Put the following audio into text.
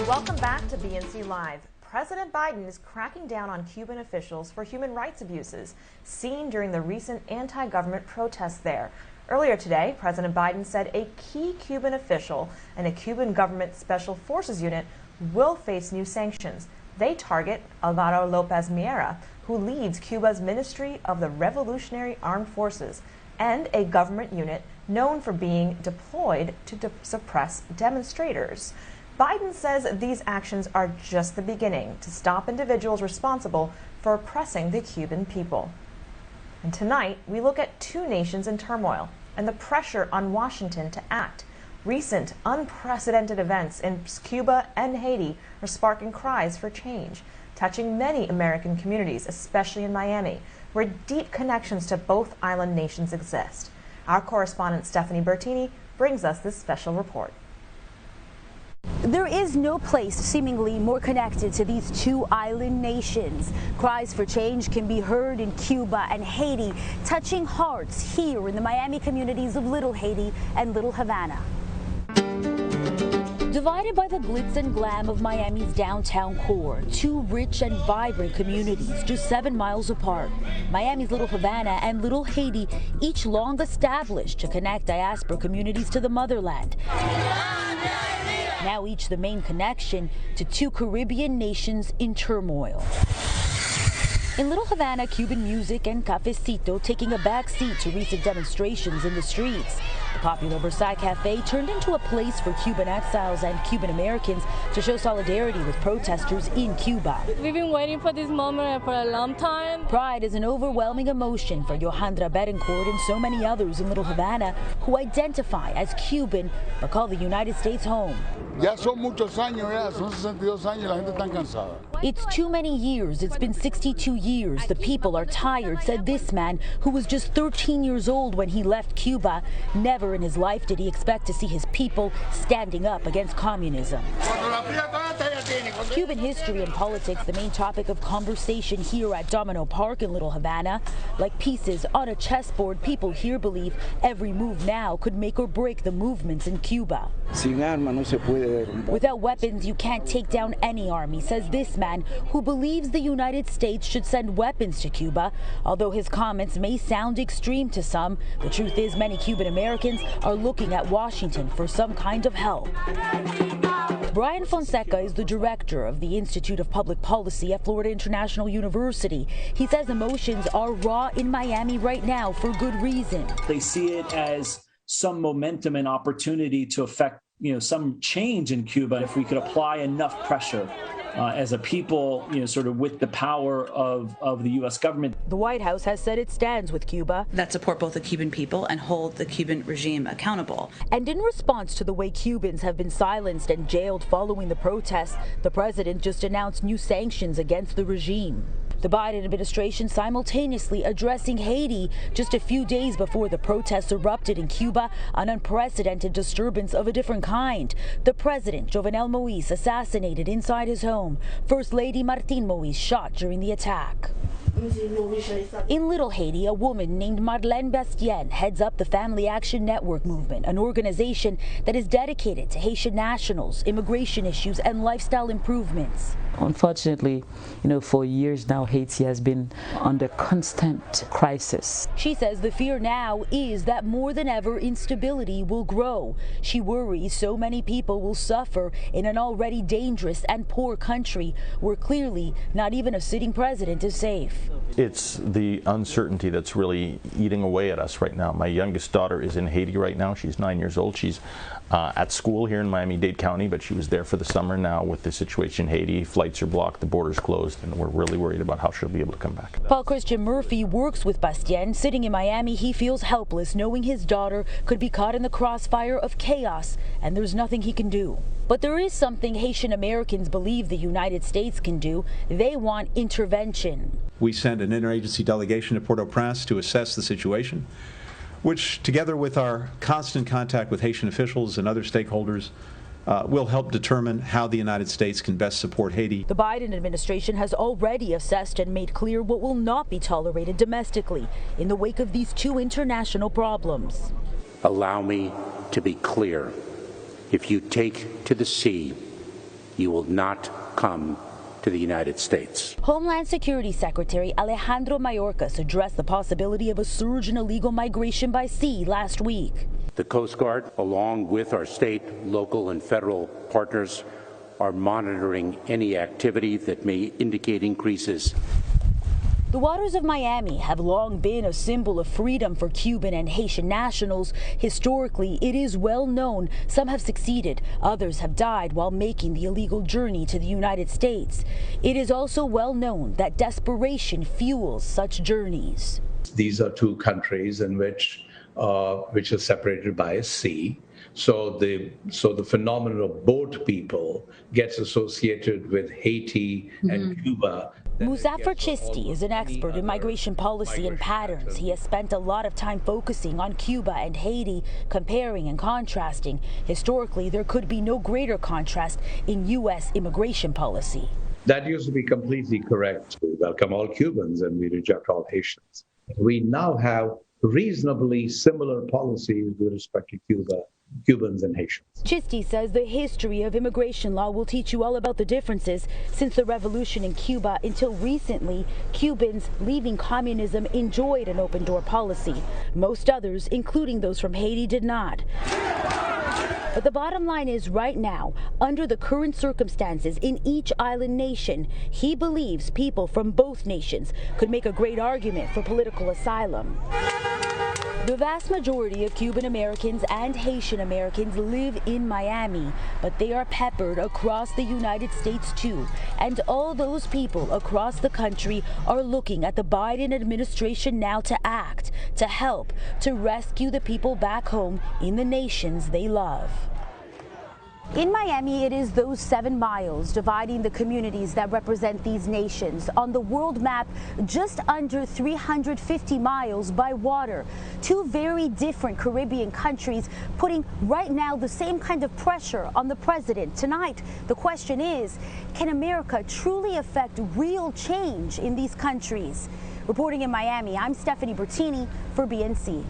Welcome back to BNC Live. President Biden is cracking down on Cuban officials for human rights abuses seen during the recent anti-government protests there. Earlier today, President Biden said a key Cuban official and a Cuban government special forces unit will face new sanctions. They target Alvaro Lopez Miera, who leads Cuba's Ministry of the Revolutionary Armed Forces, and a government unit known for being deployed to suppress demonstrators. Biden says these actions are just the beginning to stop individuals responsible for oppressing the Cuban people. And tonight, we look at two nations in turmoil and the pressure on Washington to act. Recent unprecedented events in Cuba and Haiti are sparking cries for change, touching many American communities, especially in Miami, where deep connections to both island nations exist. Our correspondent Stephanie Bertini brings us this special report. There is no place seemingly more connected to these two island nations. Cries for change can be heard in Cuba and Haiti, touching hearts here in the Miami communities of Little Haiti and Little Havana. Divided by the glitz and glam of Miami's downtown core, two rich and vibrant communities just 7 miles apart. Miami's Little Havana and Little Haiti, each long established to connect diaspora communities to the motherland. Now each the main connection to two Caribbean nations in turmoil. In Little Havana, Cuban music and cafecito taking a back seat to recent demonstrations in the streets. The popular Versailles Cafe turned into a place for Cuban exiles and Cuban Americans to show solidarity with protesters in Cuba. We've been waiting for this moment for a long time. Pride is an overwhelming emotion for Johandra Betancourt and so many others in Little Havana who identify as Cuban but call the United States home. Ya son muchos años, son 62 años, la gente está cansada. It's too many years. It's been 62 years. The people are tired, said this man who was just 13 years old when he left Cuba. Never in his life did he expect to see his people standing up against communism. Cuban history and politics, the main topic of conversation here at Domino Park in Little Havana. Like pieces on a chessboard, people here believe every move now could make or break the movements in Cuba. Without weapons, you can't take down any army, says this man who believes the United States should send weapons to Cuba. Although his comments may sound extreme to some, the truth is many Cuban Americans are looking at Washington for some kind of help. Brian Fonseca is the director of the Institute of Public Policy at Florida International University. He says emotions are raw in Miami right now for good reason. They see it as some momentum and opportunity to affect, some change in Cuba if we could apply enough pressure. As a people, sort of with the power of the U.S. government. The White House has said it stands with Cuba. That support both the Cuban people and hold the Cuban regime accountable. And in response to the way Cubans have been silenced and jailed following the protests, the president just announced new sanctions against the regime. The Biden administration simultaneously addressing Haiti just a few days before the protests erupted in Cuba, an unprecedented disturbance of a different kind. The president, Jovenel Moïse, assassinated inside his home. First Lady Martine Moïse shot during the attack. In Little Haiti, a woman named Marlene Bastien heads up the Family Action Network movement, an organization that is dedicated to Haitian nationals, immigration issues, and lifestyle improvements. Unfortunately, for years now, Haiti has been under constant crisis. She says the fear now is that more than ever, instability will grow. She worries so many people will suffer in an already dangerous and poor country where clearly not even a sitting president is safe. It's the uncertainty that's really eating away at us right now. My youngest daughter is in Haiti right now. She's 9 years old. She's at school here in Miami-Dade County, but she was there for the summer. Now with the situation in Haiti, flights are blocked, the border's closed, and we're really worried about how she'll be able to come back. Paul Christian Murphy works with Bastien. Sitting in Miami, he feels helpless knowing his daughter could be caught in the crossfire of chaos, and there's nothing he can do. But there is something Haitian Americans believe the United States can do. They want intervention. We sent an interagency delegation to Port-au-Prince to assess the situation, which, together with our constant contact with Haitian officials and other stakeholders, will help determine how the United States can best support Haiti. The Biden administration has already assessed and made clear what will not be tolerated domestically in the wake of these two international problems. Allow me to be clear. If you take to the sea you will not come to the United States. Homeland Security Secretary Alejandro Mayorkas addressed the possibility of a surge in illegal migration by sea last week. The Coast Guard, along with our state, local, and federal partners, are monitoring any activity that may indicate increases. The waters of Miami have long been a symbol of freedom for Cuban and Haitian nationals. Historically, it is well known some have succeeded, others have died while making the illegal journey to the United States. It is also well known that desperation fuels such journeys. These are two countries in which are separated by a sea. So the phenomenon of boat people gets associated with Haiti and Cuba. Muzaffar Chisti is an expert in migration policy and patterns. He has spent a lot of time focusing on Cuba and Haiti, comparing and contrasting. Historically, there could be no greater contrast in U.S. immigration policy. That used to be completely correct. We welcome all Cubans and we reject all Haitians. We now have reasonably similar policies with respect to Cubans and Haitians. Chisti says the history of immigration law will teach you all about the differences. Since the revolution in Cuba until recently, Cubans leaving communism enjoyed an open door policy. Most others, including those from Haiti, did not. But the bottom line is right now, under the current circumstances in each island nation, he believes people from both nations could make a great argument for political asylum. The vast majority of Cuban Americans and Haitian Americans live in Miami, but they are peppered across the United States too. And all those people across the country are looking at the Biden administration now to act, to help, to rescue the people back home in the nations they love. In Miami, it is those 7 miles dividing the communities that represent these nations. On the world map, just under 350 miles by water. 2 very different Caribbean countries putting right now the same kind of pressure on the president. Tonight, the question is, can America truly affect real change in these countries? Reporting in Miami, I'm Stephanie Bertini for BNC.